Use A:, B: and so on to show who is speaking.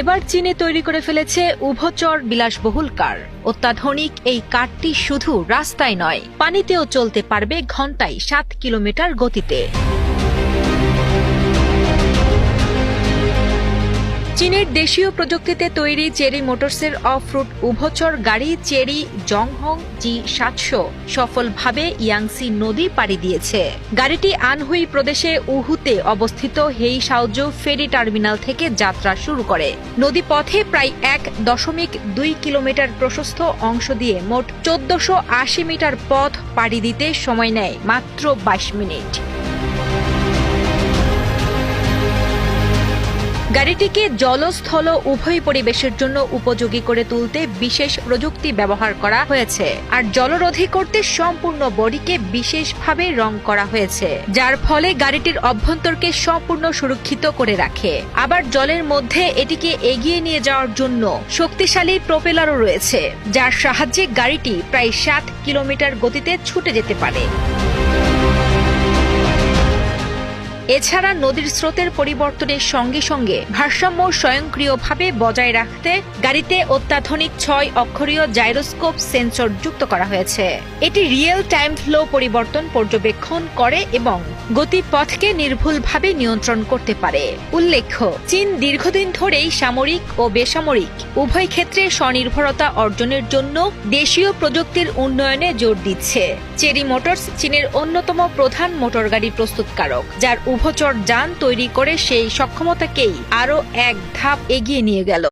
A: এবার চীনে তৈরি করে ফেলেছে উভচর বিলাসবহুল কার। অত্যাধুনিক এই কারটি শুধু রাস্তায় নয়, পানিতেও চলতে পারবে ঘন্টায় 7 কিলোমিটার গতিতে। চীনের দেশীয় প্রযুক্তিতে তৈরি চেরি মোটরসের অফ-রোড উভচর গাড়ি চেরি জংহং G700 সফলভাবে ইয়াংসি নদী পাড়ি দিয়েছে। গাড়িটি আনহুই প্রদেশে উহুতে অবস্থিত হেইশাওজু ফেরি টার্মিনাল থেকে যাত্রা শুরু করে। নদীপথে প্রায় 1.2 কিলোমিটার প্রশস্ত অংশ দিয়ে মোট 1480 মিটার পথ পাড়ি দিতে সময় নেয় মাত্র 22 মিনিট। গাড়িটিকে জলস্থল উভয় পরিবেশের জন্য উপযোগী করে তুলতে বিশেষ প্রযুক্তি ব্যবহার করা হয়েছে, আর জলরোধী করতে সম্পূর্ণ বডিকে বিশেষভাবে রং করা হয়েছে, যার ফলে গাড়িটির অভ্যন্তরকে সম্পূর্ণ সুরক্ষিত করে রাখে। আবার জলের মধ্যে এটিকে এগিয়ে নিয়ে যাওয়ার জন্য শক্তিশালী প্রপেলারও রয়েছে, যার সাহায্যে গাড়িটি প্রায় 7 কিলোমিটার গতিতে ছুটে যেতে পারে। এছাড়া নদীর স্রোতের পরিবর্তনের সঙ্গে সঙ্গে ভারসাম্য স্বয়ংক্রিয়ভাবে বজায় রাখতে গাড়িতে অত্যাধুনিক 6 অক্ষরীয় জাইরোস্কোপ সেন্সর যুক্ত করা হয়েছে। এটি রিয়েল টাইম ফ্লো পরিবর্তন পর্যবেক্ষণ করে এবং গতিপথকে নির্ভুলভাবে নিয়ন্ত্রণ করতে পারে। উল্লেখ্য, চীন দীর্ঘদিন ধরেই সামরিক ও বেসামরিক উভয় ক্ষেত্রে স্বনির্ভরতা অর্জনের জন্য দেশীয় প্রযুক্তির উন্নয়নে জোর দিচ্ছে। চেরি মোটরস চীনের অন্যতম প্রধান মোটরগাড়ি প্রস্তুতকারক, যার উভচর যান তৈরি করে সেই সক্ষমতাকেই আরও এক ধাপ এগিয়ে নিয়ে গেল।